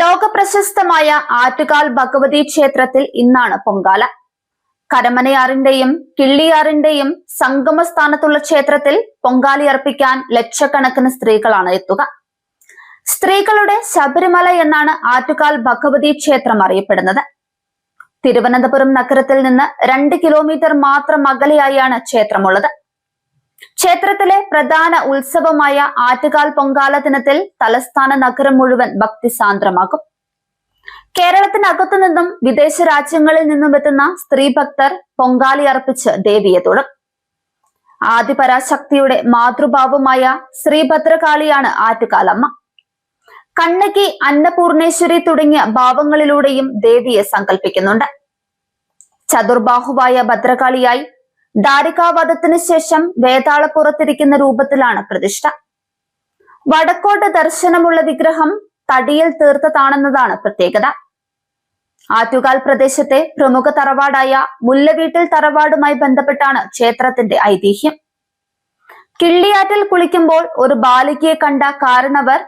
ലോകപ്രശസ്തമായ ആറ്റുകാൽ ഭഗവതി ക്ഷേത്രത്തിൽ ഇന്നാണ് പൊങ്കാല. കരമനയാറിന്റെയും കിള്ളിയാറിന്റെയും സംഗമസ്ഥാനത്തുള്ള ക്ഷേത്രത്തിൽ പൊങ്കാലയർപ്പിക്കാൻ ലക്ഷക്കണക്കിന് സ്ത്രീകളാണ് എത്തുക. സ്ത്രീകളുടെ ശബരിമല എന്നാണ് ആറ്റുകാൽ ഭഗവതി ക്ഷേത്രം അറിയപ്പെടുന്നത്. തിരുവനന്തപുരം നഗരത്തിൽ നിന്ന് 2 കിലോമീറ്റർ മാത്രം അകലെയായാണ് ക്ഷേത്രമുള്ളത്. ക്ഷേത്രത്തിലെ പ്രധാന ഉത്സവമായ ആറ്റുകാൽ പൊങ്കാല ദിനത്തിൽ തലസ്ഥാന നഗരം മുഴുവൻ ഭക്തിസാന്ദ്രമാകും. കേരളത്തിനകത്തു നിന്നും വിദേശ രാജ്യങ്ങളിൽ നിന്നും എത്തുന്ന സ്ത്രീ ഭക്തർ പൊങ്കാലയർപ്പിച്ച് ദേവിയെ തൊഴും. ആദിപരാശക്തിയുടെ മാതൃഭാവമായ ശ്രീഭദ്രകാളിയാണ് ആറ്റുകാലമ്മ. കണ്ണകി, അന്നപൂർണേശ്വരി തുടങ്ങിയ ഭാവങ്ങളിലൂടെയും ദേവിയെ സങ്കല്പിക്കുന്നുണ്ട്. ചതുർബാഹുവായ ഭദ്രകാളിയായി ദാരികാവധത്തിന് ശേഷം വേതാളപ്പുറത്തിരിക്കുന്ന രൂപത്തിലാണ് പ്രതിഷ്ഠ. വടക്കോട്ട് ദർശനമുള്ള വിഗ്രഹം തടിയിൽ തീർത്തതാണെന്നതാണ് പ്രത്യേകത. ആറ്റുകാൽ പ്രദേശത്തെ പ്രമുഖ തറവാടായ മുല്ലവീട്ടിൽ തറവാടുമായി ബന്ധപ്പെട്ടാണ് ക്ഷേത്രത്തിന്റെ ഐതിഹ്യം. കിള്ളിയാറ്റിൽ കുളിക്കുമ്പോൾ ഒരു ബാലികയെ കണ്ട കാരണവർ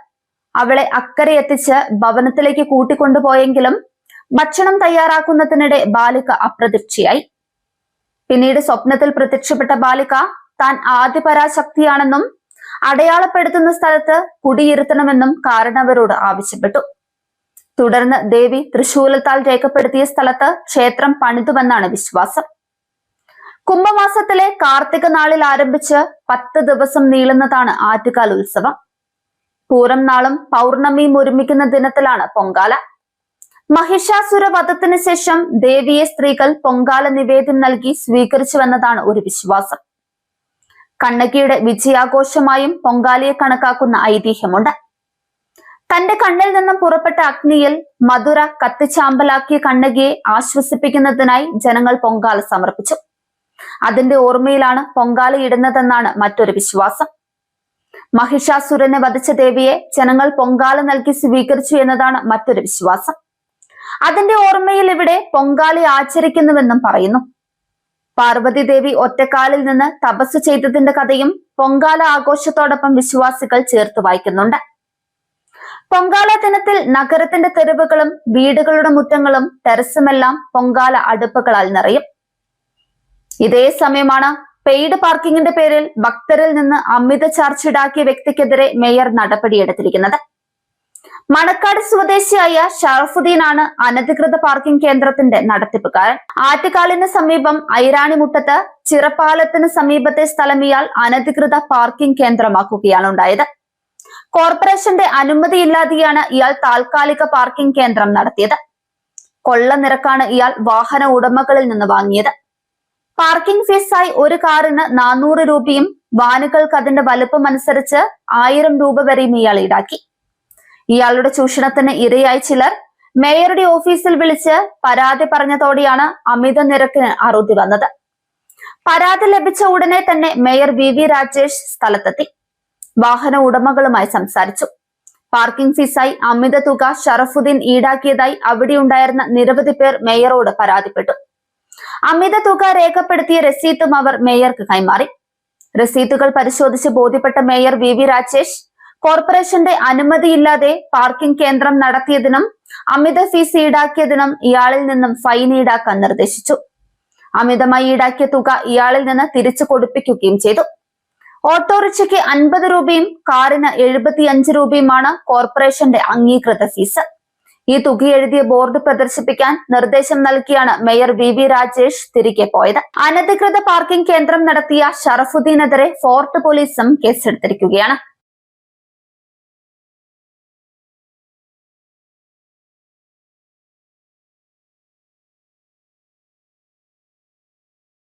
അവളെ അക്കരെ എത്തിച്ച് ഭവനത്തിലേക്ക് കൂട്ടിക്കൊണ്ടുപോയെങ്കിലും ഭക്ഷണം തയ്യാറാക്കുന്നതിനിടെ ബാലിക അപ്രത്യക്ഷയായി. പിന്നീട് സ്വപ്നത്തിൽ പ്രത്യക്ഷപ്പെട്ട ബാലിക താൻ ആദിപരാശക്തിയാണെന്നും അടയാളപ്പെടുത്തുന്ന സ്ഥലത്ത് കുടിയിരുത്തണമെന്നും കാരണവരോട് ആവശ്യപ്പെട്ടു. തുടർന്ന് ദേവി തൃശൂലത്താൽ രേഖപ്പെടുത്തിയ സ്ഥലത്ത് ക്ഷേത്രം പണിതുവെന്നാണ് വിശ്വാസം. കുംഭമാസത്തിലെ കാർത്തിക നാളിൽ ആരംഭിച്ച് 10 ദിവസം നീളുന്നതാണ് ആറ്റുകാൽ ഉത്സവം. പൂരം നാളും പൗർണമിയും ഒരുമിക്കുന്ന ദിനത്തിലാണ് പൊങ്കാല. മഹിഷാസുര വധത്തിന് ശേഷം ദേവിയെ സ്ത്രീകൾ പൊങ്കാല നിവേദ്യം നൽകി സ്വീകരിച്ചുവെന്നതാണ് ഒരു വിശ്വാസം. കണ്ണകിയുടെ വിജയാഘോഷമായും പൊങ്കാലയെ കണക്കാക്കുന്ന ഐതിഹ്യമുണ്ട്. തന്റെ കണ്ണിൽ നിന്നും പുറപ്പെട്ട അഗ്നിയിൽ മധുര കത്തിച്ചാമ്പലാക്കിയ കണ്ണകിയെ ആശ്വസിപ്പിക്കുന്നതിനായി ജനങ്ങൾ പൊങ്കാല സമർപ്പിച്ചു. അതിന്റെ ഓർമ്മയിലാണ് പൊങ്കാല ഇടുന്നതെന്നാണ് മറ്റൊരു വിശ്വാസം. മഹിഷാസുരനെ വധിച്ച ദേവിയെ ജനങ്ങൾ പൊങ്കാല നൽകി സ്വീകരിച്ചു എന്നതാണ് മറ്റൊരു വിശ്വാസം. അതിന്റെ ഓർമ്മയിൽ ഇവിടെ പൊങ്കാല ആചരിക്കുന്നുവെന്നും പറയുന്നു. പാർവതി ദേവി ഒറ്റക്കാലിൽ നിന്ന് തപസ് ചെയ്തതിന്റെ കഥയും പൊങ്കാല ആഘോഷത്തോടൊപ്പം വിശ്വാസികൾ ചേർത്ത് വായിക്കുന്നുണ്ട്. പൊങ്കാല ദിനത്തിൽ നഗരത്തിന്റെ തെരുവുകളും വീടുകളുടെ മുറ്റങ്ങളും ടെറസുമെല്ലാം പൊങ്കാല അടുപ്പുകളാൽ നിറയും. ഇതേ സമയമാണ് പെയ്ഡ് പാർക്കിങ്ങിന്റെ പേരിൽ ഭക്തരിൽ നിന്ന് അമിത ചാർജ് ഈടാക്കിയ വ്യക്തിക്കെതിരെ മേയർ നടപടിയെടുത്തിരിക്കുന്നത്. മണക്കാട് സ്വദേശിയായ ഷറഫുദ്ദീനാണ് അനധികൃത പാർക്കിംഗ് കേന്ദ്രത്തിന്റെ നടത്തിപ്പുകാരൻ. ആറ്റുകാലിന് സമീപം ഐരാണിമുട്ടത്ത് ചിറപ്പാലത്തിന് സമീപത്തെ സ്ഥലം ഇയാൾ അനധികൃത പാർക്കിംഗ് കേന്ദ്രമാക്കുകയാണ് ഉണ്ടായത്. കോർപ്പറേഷന്റെ അനുമതിയില്ലാതെയാണ് ഇയാൾ താൽക്കാലിക പാർക്കിംഗ് കേന്ദ്രം നടത്തിയത്. കൊള്ള നിരക്കാണ് ഇയാൾ വാഹന ഉടമകളിൽ നിന്ന് വാങ്ങിയത്. പാർക്കിംഗ് ഫീസായി ഒരു കാറിന് 400 രൂപയും വാനുകൾക്ക് അതിന്റെ വലുപ്പം അനുസരിച്ച് 1000 രൂപ വരെയും ഇയാൾ ഈടാക്കി. ഇയാളുടെ ചൂഷണത്തിന് ഇരയായി ചിലർ മേയറുടെ ഓഫീസിൽ വിളിച്ച് പരാതി പറഞ്ഞതോടെയാണ് അമിത നിരക്കിന് അറുതി വന്നത്. പരാതി ലഭിച്ച ഉടനെ തന്നെ മേയർ വി രാജേഷ് സ്ഥലത്തെത്തി വാഹന ഉടമകളുമായി സംസാരിച്ചു. പാർക്കിംഗ് ഫീസായി അമിത തുക ഷറഫുദ്ദീൻ ഈടാക്കിയതായി അവിടെയുണ്ടായിരുന്ന നിരവധി പേർ മേയറോട് പരാതിപ്പെട്ടു. അമിത തുക രേഖപ്പെടുത്തിയ രസീതും അവർ മേയർക്ക് കൈമാറി. രസീതുകൾ പരിശോധിച്ച് ബോധ്യപ്പെട്ട മേയർ വി രാജേഷ് കോർപ്പറേഷന്റെ അനുമതിയില്ലാതെ പാർക്കിംഗ് കേന്ദ്രം നടത്തിയതിനും അമിത ഫീസ് ഈടാക്കിയതിനും ഇയാളിൽ നിന്നും ഫൈൻ ഈടാക്കാൻ നിർദ്ദേശിച്ചു. അമിതമായി ഈടാക്കിയ തുക ഇയാളിൽ നിന്ന് തിരിച്ചു കൊടുപ്പിക്കുകയും ചെയ്തു. ഓട്ടോറിക്ഷയ്ക്ക് 50 രൂപയും കാറിന് 75 രൂപയുമാണ് കോർപ്പറേഷന്റെ അംഗീകൃത ഫീസ്. ഈ തുക എഴുതിയ ബോർഡ് പ്രദർശിപ്പിക്കാൻ നിർദ്ദേശം നൽകിയാണ് മേയർ വി രാജേഷ് തിരികെ പോയത്. അനധികൃത പാർക്കിംഗ് കേന്ദ്രം നടത്തിയ ഷറഫുദ്ദീനെതിരെ ഫോർട്ട് പോലീസും കേസെടുത്തിരിക്കുകയാണ്.